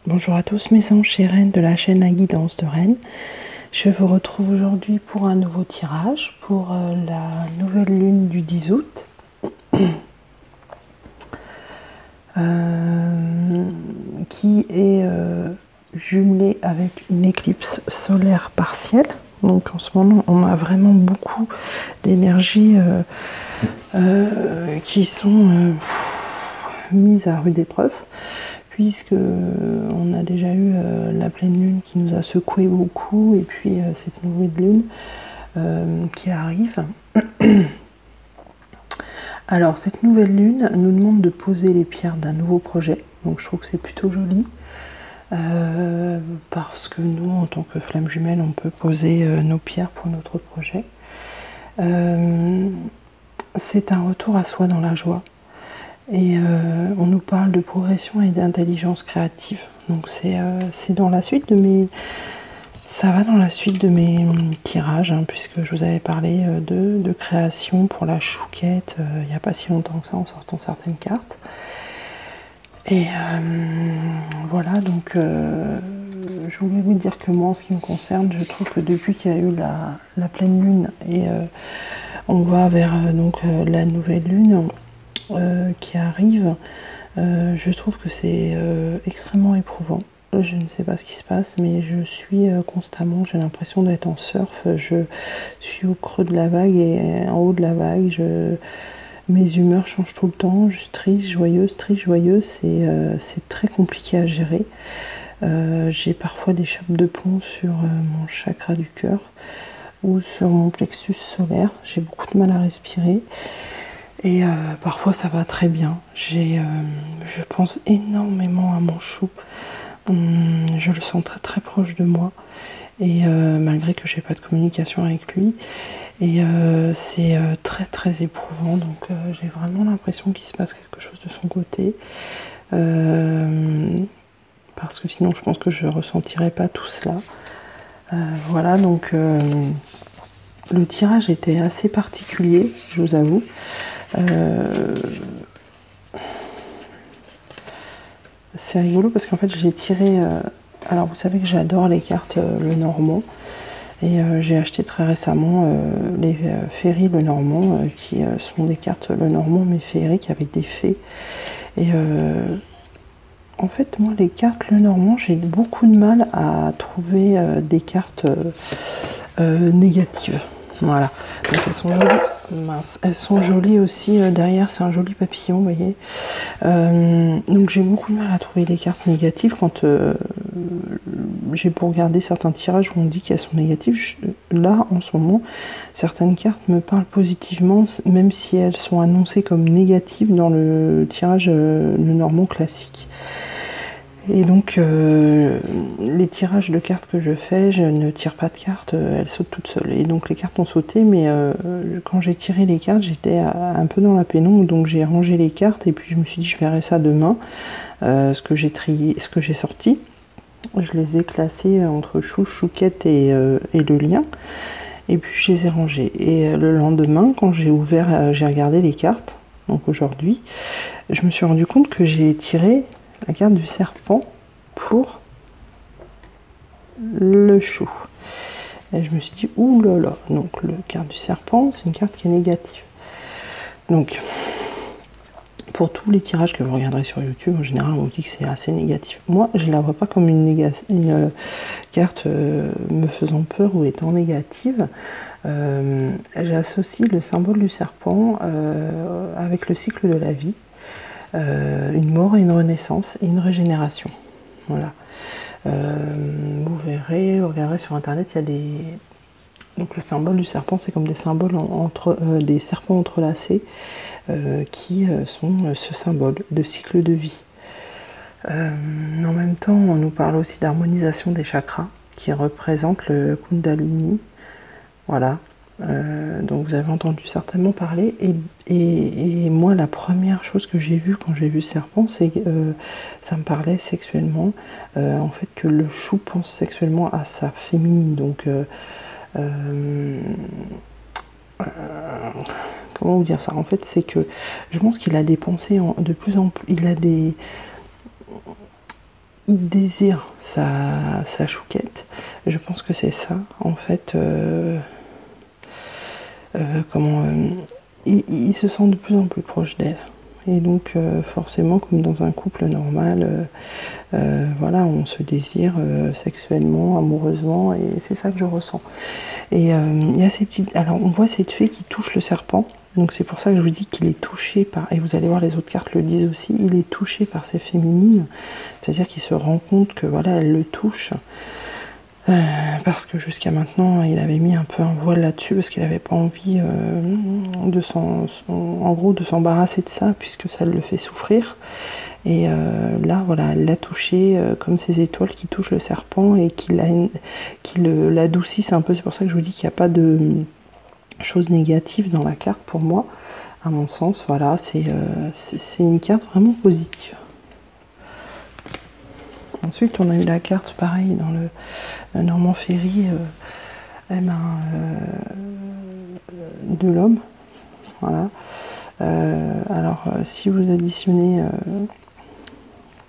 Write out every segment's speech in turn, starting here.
Bonjour à tous mes anges et reines de la chaîne La Guidance de Rennes. Je vous retrouve aujourd'hui pour un nouveau tirage pour la nouvelle lune du 10 août. Qui est jumelée avec une éclipse solaire partielle. Donc en ce moment, on a vraiment beaucoup d'énergies qui sont mises à rude épreuve, puisque on a déjà eu la pleine lune qui nous a secoué beaucoup, et puis cette nouvelle lune qui arrive. Alors cette nouvelle lune nous demande de poser les pierres d'un nouveau projet, donc je trouve que c'est plutôt joli, parce que nous en tant que flamme jumelle on peut poser nos pierres pour notre projet. C'est un retour à soi dans la joie. Et on nous parle de progression et d'intelligence créative. Donc c'est dans la suite de mes... Ça va dans la suite de mes tirages, hein, puisque je vous avais parlé de création pour la chouquette il n'y a pas si longtemps que ça, en sortant certaines cartes. Et voilà, donc je voulais vous dire que moi, en ce qui me concerne, je trouve que depuis qu'il y a eu la pleine lune, et on va vers la nouvelle lune, qui arrive, je trouve que c'est extrêmement éprouvant. Je ne sais pas ce qui se passe, mais je suis constamment, j'ai l'impression d'être en surf. Je suis au creux de la vague et en haut de la vague. Mes humeurs changent tout le temps. Je suis triste, joyeuse, c'est très compliqué à gérer. J'ai parfois des chapes de plomb sur mon chakra du cœur ou sur mon plexus solaire. J'ai beaucoup de mal à respirer. Et parfois ça va très bien. Je pense énormément à mon chou. Je le sens très très proche de moi. Et malgré que j'ai pas de communication avec lui. Et c'est très très éprouvant. Donc j'ai vraiment l'impression qu'il se passe quelque chose de son côté. Parce que sinon je pense que je ressentirais pas tout cela. Voilà, donc le tirage était assez particulier, je vous avoue. C'est rigolo parce qu'en fait j'ai tiré... alors vous savez que j'adore les cartes Lenormand. Et j'ai acheté très récemment les Féeries Lenormand, qui sont des cartes Lenormand mais féeriques avec des fées. Et en fait moi les cartes Lenormand, j'ai beaucoup de mal à trouver des cartes négatives. Voilà, donc elles sont jolies. Mince, elles sont jolies aussi. Derrière c'est un joli papillon, vous voyez. Donc j'ai beaucoup de mal à trouver des cartes négatives quand j'ai pour regarder certains tirages où on dit qu'elles sont négatives. Là en ce moment certaines cartes me parlent positivement, même si elles sont annoncées comme négatives dans le tirage Lenormand classique. Et donc les tirages de cartes que je fais, je ne tire pas de cartes, elles sautent toutes seules. Et donc les cartes ont sauté, mais quand j'ai tiré les cartes, j'étais un peu dans la pénombre, donc j'ai rangé les cartes et puis je me suis dit je verrai ça demain, ce que j'ai trié, ce que j'ai sorti. Je les ai classés entre chou, chouquette et le lien. Et puis je les ai rangés. Et le lendemain, quand j'ai ouvert, j'ai regardé les cartes, donc aujourd'hui, je me suis rendu compte que j'ai tiré la carte du serpent pour le chou. Et je me suis dit, ouh là là, donc la carte du serpent, c'est une carte qui est négative. Donc, pour tous les tirages que vous regarderez sur YouTube, en général, on vous dit que c'est assez négatif. Moi, je ne la vois pas comme une carte me faisant peur ou étant négative. J'associe le symbole du serpent avec le cycle de la vie. Une mort et une renaissance et une régénération. Voilà. Vous verrez, vous regarderez sur internet, il y a des... Donc le symbole du serpent, c'est comme des symboles des serpents entrelacés qui sont ce symbole de cycle de vie. En même temps, on nous parle aussi d'harmonisation des chakras qui représente le Kundalini. Voilà. Donc vous avez entendu certainement parler, et moi la première chose que j'ai vue quand j'ai vu serpent, c'est que ça me parlait sexuellement, en fait que le chou pense sexuellement à sa féminine, donc comment vous dire ça, en fait c'est que je pense qu'il a des pensées de plus en plus, il désire sa chouquette. Je pense que c'est ça, en fait. Il se sent de plus en plus proche d'elle. Et donc, forcément, comme dans un couple normal, voilà, on se désire sexuellement, amoureusement, et c'est ça que je ressens. Et il y a ces petites... Alors, on voit cette fée qui touche le serpent. Donc, c'est pour ça que je vous dis qu'il est touché par... Et vous allez voir, les autres cartes le disent aussi. Il est touché par ces féminines. C'est-à-dire qu'il se rend compte que, voilà, elle le touche. Parce que jusqu'à maintenant, il avait mis un peu un voile là-dessus, parce qu'il n'avait pas envie en gros, de s'embarrasser de ça, puisque ça le fait souffrir. Et là, voilà, elle l'a touché comme ces étoiles qui touchent le serpent et qui l'adoucissent un peu. C'est pour ça que je vous dis qu'il n'y a pas de choses négatives dans la carte pour moi. À mon sens, voilà, c'est une carte vraiment positive. Ensuite, on a eu la carte, pareil, dans le Normand Ferry, de l'homme. Voilà. Alors, si vous additionnez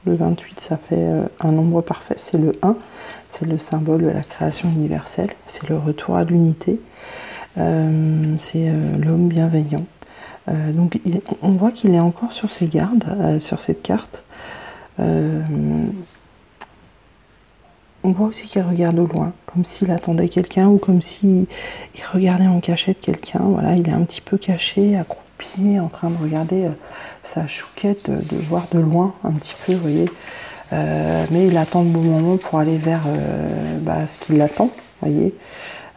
le 28, ça fait un nombre parfait, c'est le 1. C'est le symbole de la création universelle. C'est le retour à l'unité. C'est l'homme bienveillant. Donc, on voit qu'il est encore sur ses gardes, sur cette carte. On voit aussi qu'il regarde au loin, comme s'il attendait quelqu'un ou comme s'il regardait en cachette quelqu'un. Voilà, il est un petit peu caché, accroupi, en train de regarder sa chouquette, de voir de loin un petit peu, vous voyez. Mais il attend le bon moment pour aller vers ce qui l'attend, vous voyez.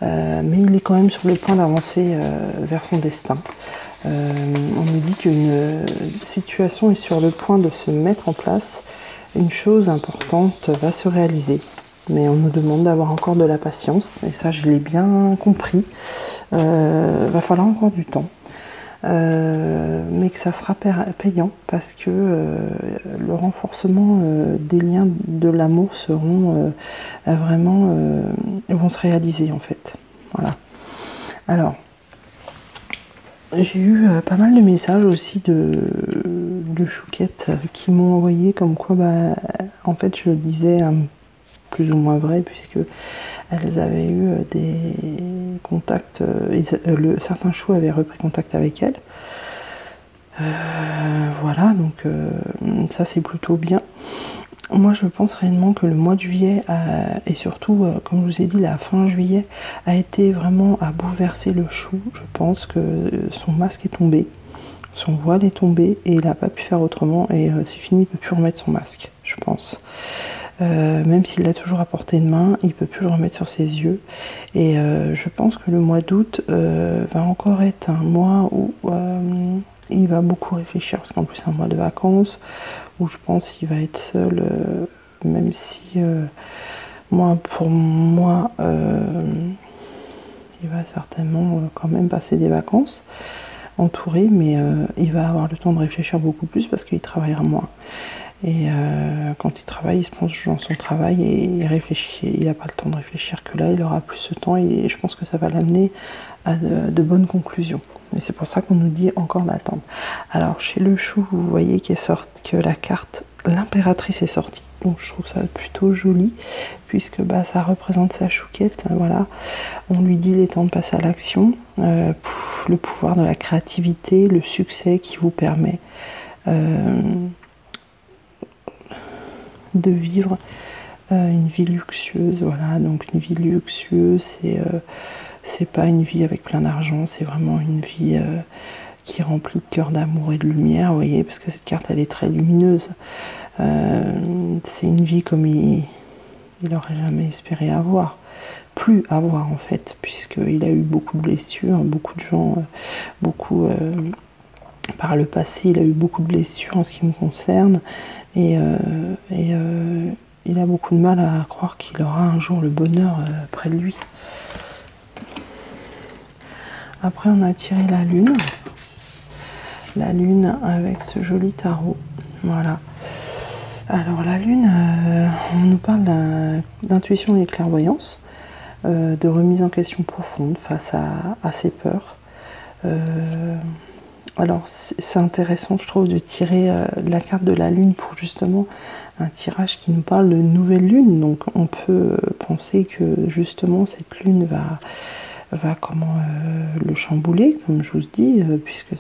Mais il est quand même sur le point d'avancer vers son destin. On nous dit qu'une situation est sur le point de se mettre en place. Une chose importante va se réaliser. Mais on nous demande d'avoir encore de la patience, et ça je l'ai bien compris. Va falloir encore du temps, mais que ça sera payant, parce que le renforcement des liens de l'amour vont se réaliser en fait. Voilà. Alors, j'ai eu pas mal de messages aussi de chouquettes qui m'ont envoyé comme quoi, en fait, je le disais plus ou moins vrai, puisque elles avaient eu des contacts, certains choux avaient repris contact avec elles. Voilà, donc ça c'est plutôt bien. Moi je pense réellement que le mois de juillet, et surtout, comme je vous ai dit, la fin juillet, a été vraiment à bouleverser le chou. Je pense que son masque est tombé, son voile est tombé, et il n'a pas pu faire autrement, et c'est fini, il ne peut plus remettre son masque, je pense. Même s'il l'a toujours à portée de main, il ne peut plus le remettre sur ses yeux. Et je pense que le mois d'août va encore être un mois où il va beaucoup réfléchir, parce qu'en plus c'est un mois de vacances, où je pense qu'il va être seul, même si pour moi, il va certainement quand même passer des vacances entouré, mais il va avoir le temps de réfléchir beaucoup plus, parce qu'il travaillera moins. Et quand il travaille, il se plonge dans son travail et il réfléchit. Il n'a pas le temps de réfléchir que là, il aura plus ce temps, et je pense que ça va l'amener à de bonnes conclusions. Et c'est pour ça qu'on nous dit encore d'attendre. Alors chez le chou, vous voyez que la carte, l'impératrice est sortie. Donc je trouve ça plutôt joli, puisque ça représente sa chouquette. Voilà, on lui dit il est temps de passer à l'action. Le pouvoir de la créativité, le succès qui vous permet de vivre une vie luxueuse. Voilà, donc une vie luxueuse, c'est pas une vie avec plein d'argent, c'est vraiment une vie qui est remplie de cœur d'amour et de lumière, vous voyez, parce que cette carte elle est très lumineuse. C'est une vie comme il n'aurait jamais espéré avoir, plus avoir en fait, puisqu'il a eu beaucoup de blessures, beaucoup de gens, par le passé, il a eu beaucoup de blessures en ce qui me concerne, et il a beaucoup de mal à croire qu'il aura un jour le bonheur près de lui. Après, on a tiré la lune avec ce joli tarot. Voilà. Alors la lune, on nous parle d'intuition et de clairvoyance, de remise en question profonde face à ses peurs. Alors c'est intéressant, je trouve, de tirer la carte de la lune pour justement un tirage qui nous parle de nouvelle lune. Donc on peut penser que justement cette lune va comment le chambouler, comme je vous dis, puisque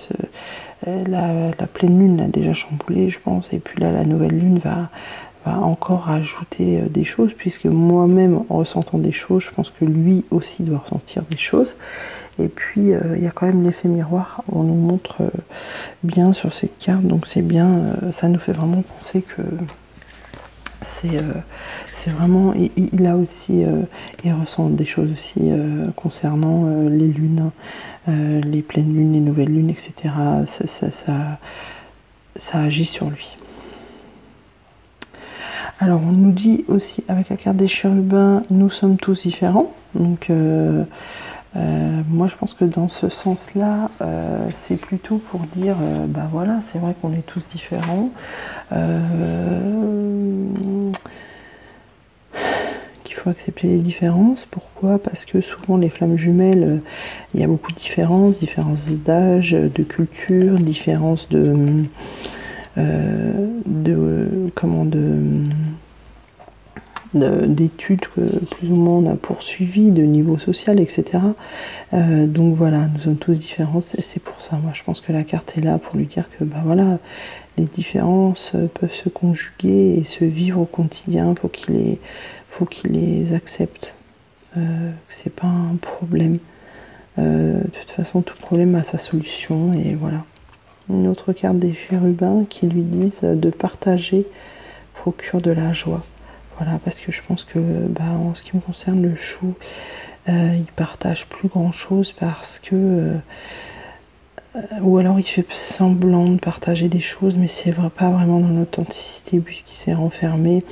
la pleine lune l'a déjà chamboulé, je pense, et puis là la nouvelle lune va encore rajouter des choses, puisque moi-même, en ressentant des choses, je pense que lui aussi doit ressentir des choses. Et puis, il y a quand même l'effet miroir, on nous montre bien sur cette carte, donc c'est bien, ça nous fait vraiment penser que c'est vraiment, il a aussi, il ressent des choses aussi concernant les lunes, les pleines lunes, les nouvelles lunes, etc. Ça agit sur lui. Alors on nous dit aussi avec la carte des chérubins, nous sommes tous différents. Donc moi je pense que dans ce sens-là, c'est plutôt pour dire, bah voilà, c'est vrai qu'on est tous différents. Qu'il faut accepter les différences. Pourquoi? Parce que souvent les flammes jumelles, il y a beaucoup de différences d'âge, de culture, différences d'études que plus ou moins on a poursuivies, de niveau social, etc. Donc voilà, nous sommes tous différents, c'est pour ça, moi je pense que la carte est là pour lui dire que bah voilà, les différences peuvent se conjuguer et se vivre au quotidien, faut qu'il les accepte, c'est pas un problème. De toute façon, tout problème a sa solution, et voilà. Une autre carte des chérubins qui lui disent de partager procure de la joie. Voilà, parce que je pense que en ce qui me concerne, le chou, il partage plus grand chose parce que ou alors il fait semblant de partager des choses, mais c'est pas vraiment dans l'authenticité, puisqu'il s'est renfermé,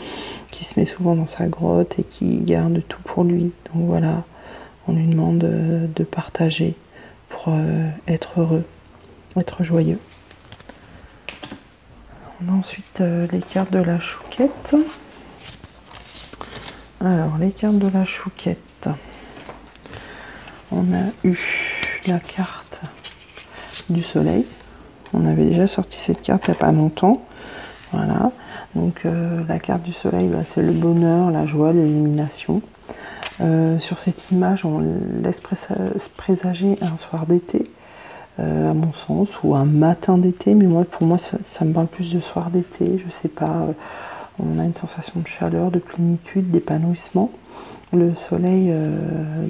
qui se met souvent dans sa grotte et qui garde tout pour lui. Donc voilà, on lui demande de partager pour être heureux, être joyeux. On a ensuite les cartes de la chouquette. Alors, les cartes de la chouquette. On a eu la carte du soleil. On avait déjà sorti cette carte il n'y a pas longtemps. Voilà. Donc, la carte du soleil, c'est le bonheur, la joie, l'illumination. Sur cette image, on laisse présager un soir d'été, à mon sens, ou un matin d'été. Mais moi, pour moi, ça me parle plus de soir d'été. Je sais pas. On a une sensation de chaleur, de plénitude, d'épanouissement. Le soleil,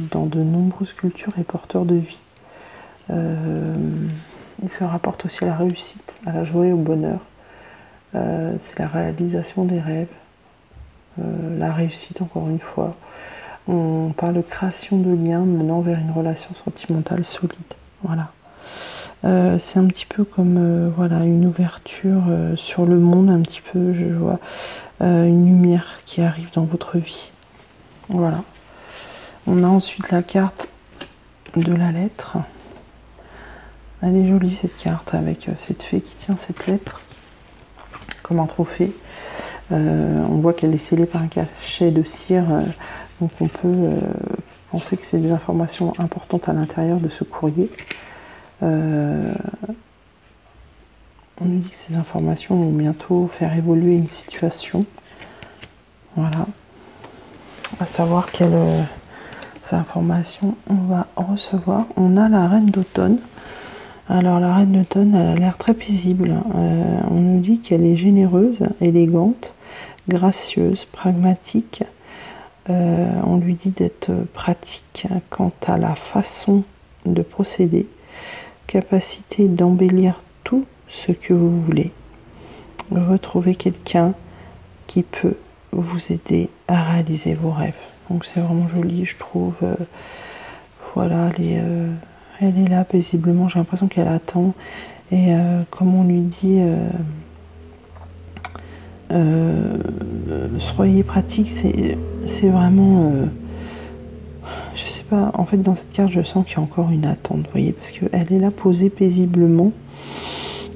dans de nombreuses cultures, est porteur de vie. Il se rapporte aussi à la réussite, à la joie et au bonheur. C'est la réalisation des rêves, la réussite, encore une fois. On parle de création de liens menant vers une relation sentimentale solide. Voilà. C'est un petit peu comme voilà, une ouverture sur le monde, un petit peu, je vois une lumière qui arrive dans votre vie. Voilà. On a ensuite la carte de la lettre. Elle est jolie cette carte avec cette fée qui tient cette lettre comme un trophée. On voit qu'elle est scellée par un cachet de cire, donc on peut penser que c'est des informations importantes à l'intérieur de ce courrier. On nous dit que ces informations vont bientôt faire évoluer une situation. Voilà. À savoir quelles informations on va recevoir. On a la reine d'automne. Alors la reine d'automne, elle a l'air très paisible. On nous dit qu'elle est généreuse, élégante, gracieuse, pragmatique. On lui dit d'être pratique quant à la façon de procéder, capacité d'embellir tout ce que vous voulez. Retrouvez quelqu'un qui peut vous aider à réaliser vos rêves. Donc c'est vraiment joli, je trouve. Voilà, elle est là paisiblement, j'ai l'impression qu'elle attend. Et comme on lui dit, soyez pratique, c'est vraiment... je sais pas, en fait dans cette carte je sens qu'il y a encore une attente, vous voyez, parce qu'elle est là posée paisiblement.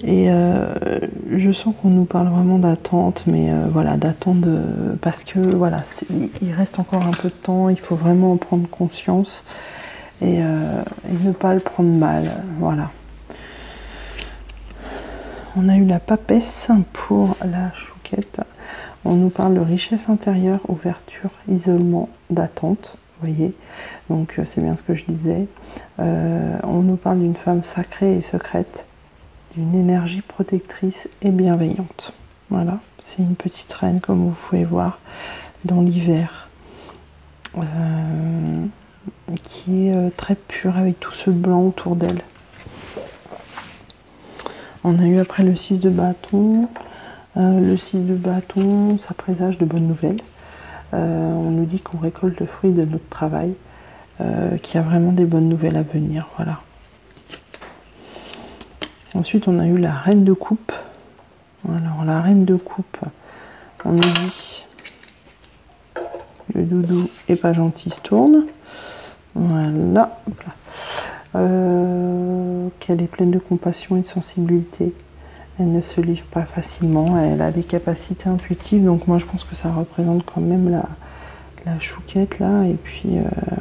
Et je sens qu'on nous parle vraiment d'attente, mais voilà, d'attente parce que voilà, il reste encore un peu de temps, il faut vraiment en prendre conscience et ne pas le prendre mal, voilà. On a eu la papesse pour la chouquette. On nous parle de richesse intérieure, ouverture, isolement, d'attente. Vous voyez, donc c'est bien ce que je disais. On nous parle d'une femme sacrée et secrète, d'une énergie protectrice et bienveillante. Voilà, c'est une petite reine comme vous pouvez voir dans l'hiver, qui est très pure avec tout ce blanc autour d'elle. On a eu après le 6 de bâton. Le 6 de bâton, ça présage de bonnes nouvelles. On nous dit qu'on récolte le fruit de notre travail, qu'il y a vraiment des bonnes nouvelles à venir. Voilà. Ensuite, on a eu la reine de coupe. Alors, la reine de coupe, on nous dit le doudou est pas gentil, se tourne. Voilà. Qu'elle est pleine de compassion et de sensibilité. Elle ne se livre pas facilement, elle a des capacités intuitives, donc moi je pense que ça représente quand même la chouquette là, et puis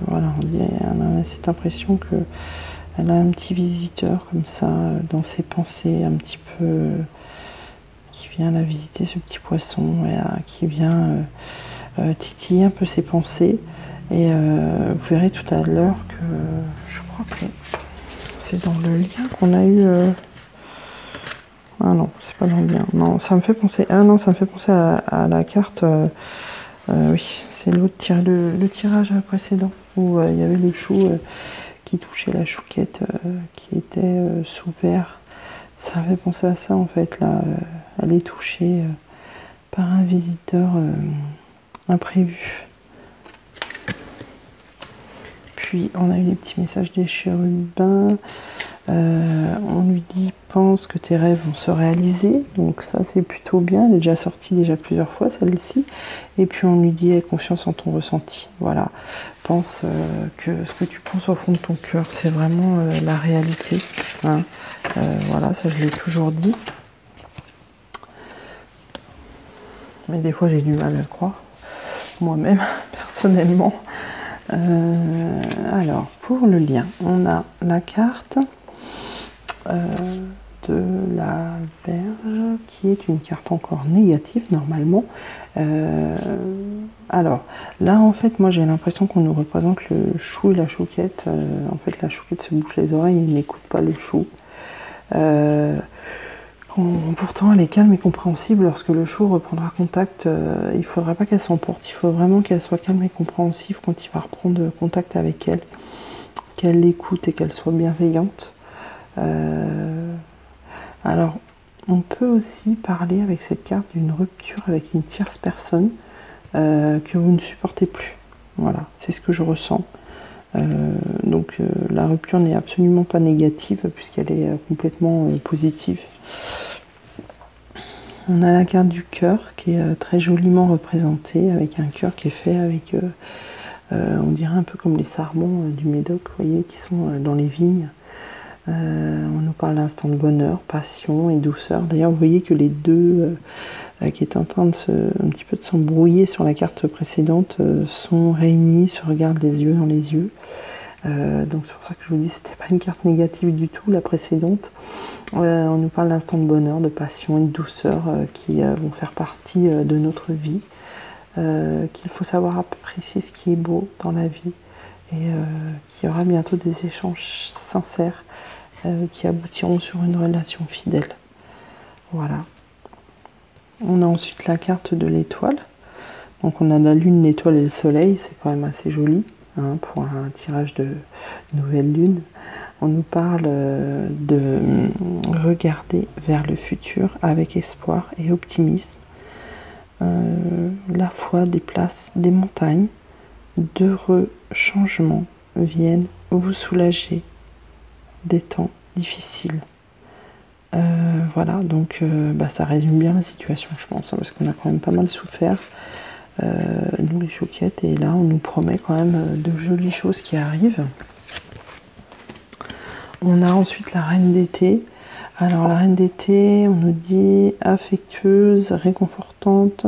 voilà, on a cette impression qu'elle a un petit visiteur comme ça, dans ses pensées, un petit peu, qui vient la visiter, ce petit poisson, qui vient titiller un peu ses pensées, et vous verrez tout à l'heure que, je crois que c'est dans le lien qu'on a eu... Ah non, c'est pas dans le lien. Non, ça me fait penser. Ah non, ça me fait penser à la carte. Oui, c'est l'autre le tirage précédent où il y avait le chou qui touchait la chouquette qui était sous verre. Ça me fait penser à ça en fait. Là, elle est touchée par un visiteur imprévu. Puis on a eu les petits messages des chérubins. On lui dit pense que tes rêves vont se réaliser, donc ça c'est plutôt bien, elle est déjà sortie plusieurs fois celle-ci. Et puis on lui dit aie confiance en ton ressenti, voilà, pense que ce que tu penses au fond de ton cœur c'est vraiment la réalité, hein. Voilà, ça je l'ai toujours dit, mais des fois j'ai du mal à le croire moi-même personnellement. Alors pour le lien, on a la carte de la Vierge, qui est une carte encore négative normalement. Alors là en fait moi j'ai l'impression qu'on nous représente le chou et la chouquette. En fait la chouquette se bouche les oreilles et n'écoute pas le chou. Pourtant elle est calme et compréhensible. Lorsque le chou reprendra contact, il ne faudra pas qu'elle s'emporte, il faut vraiment qu'elle soit calme et compréhensive quand il va reprendre contact avec elle, qu'elle l'écoute et qu'elle soit bienveillante. Alors, on peut aussi parler avec cette carte d'une rupture avec une tierce personne que vous ne supportez plus. Voilà, c'est ce que je ressens. Donc, la rupture n'est absolument pas négative puisqu'elle est complètement positive. On a la carte du cœur qui est très joliment représentée avec un cœur qui est fait avec, on dirait un peu comme les sarments du Médoc, vous voyez, qui sont dans les vignes. On nous parle d'instant de bonheur, passion et douceur. D'ailleurs, vous voyez que les deux qui étaient en train de un petit peu de s'embrouiller sur la carte précédente sont réunis, se regardent les yeux dans les yeux. Donc c'est pour ça que je vous dis que c'était pas une carte négative du tout, la précédente. On nous parle d'instant de bonheur, de passion et de douceur qui vont faire partie de notre vie. Qu'il faut savoir apprécier ce qui est beau dans la vie. Et qu'il y aura bientôt des échanges sincères qui aboutiront sur une relation fidèle. Voilà. On a ensuite la carte de l'étoile. Donc on a la lune, l'étoile et le soleil. C'est quand même assez joli hein, pour un tirage de nouvelle lune. On nous parle de regarder vers le futur avec espoir et optimisme. La foi déplace des montagnes. D'heureux changements viennent vous soulager des temps difficiles. Voilà, donc ça résume bien la situation, je pense, hein, parce qu'on a quand même pas mal souffert, nous les chouquettes, et là on nous promet quand même de jolies choses qui arrivent. On a ensuite la reine d'été. Alors la reine d'été, on nous dit affectueuse, réconfortante,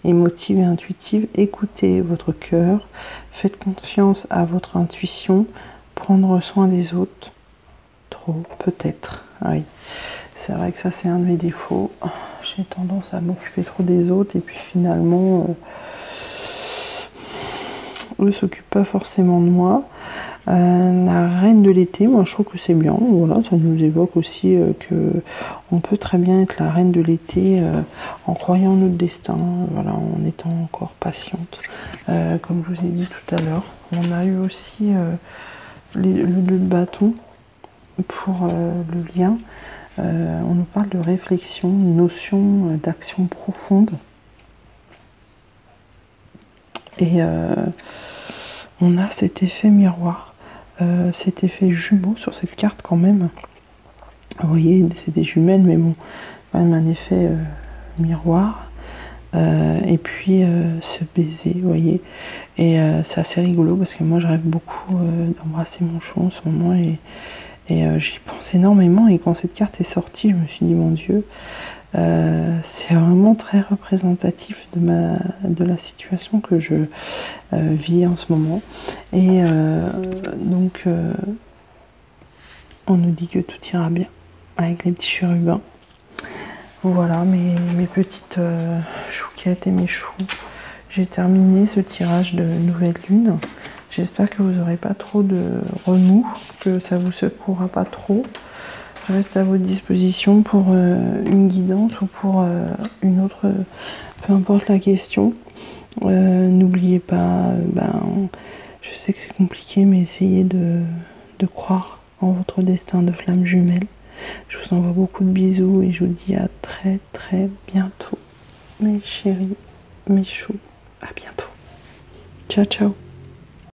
émotive et intuitive. Écoutez votre cœur, faites confiance à votre intuition, prendre soin des autres. Trop, peut-être. Oui, c'est vrai que ça c'est un de mes défauts. J'ai tendance à m'occuper trop des autres et puis finalement eux s'occupent pas forcément de moi. La reine de l'été, moi je trouve que c'est bien. Voilà, ça nous évoque aussi que on peut très bien être la reine de l'été en croyant en notre destin, voilà, en étant encore patiente. Comme je vous ai dit tout à l'heure, on a eu aussi le bâton pour le lien. On nous parle de réflexion, une notion d'action profonde. Et on a cet effet miroir, cet effet jumeau sur cette carte quand même. Vous voyez, c'est des jumelles, mais bon, quand même un effet miroir. Et puis ce baiser, vous voyez. Et c'est assez rigolo parce que moi je rêve beaucoup d'embrasser mon chou en ce moment et j'y pense énormément. Et quand cette carte est sortie, je me suis dit, mon Dieu, c'est vraiment très représentatif de la situation que je vis en ce moment. Et donc, on nous dit que tout ira bien avec les petits chérubins. Voilà mes petites chouquettes et mes choux. J'ai terminé ce tirage de nouvelle lune. J'espère que vous n'aurez pas trop de remous, que ça vous secouera pas trop. Je reste à votre disposition pour une guidance ou pour une autre, peu importe la question. N'oubliez pas, je sais que c'est compliqué, mais essayez de croire en votre destin de flamme jumelle. Je vous envoie beaucoup de bisous et je vous dis à très très bientôt. Mes chéris, mes choux, à bientôt. Ciao ciao.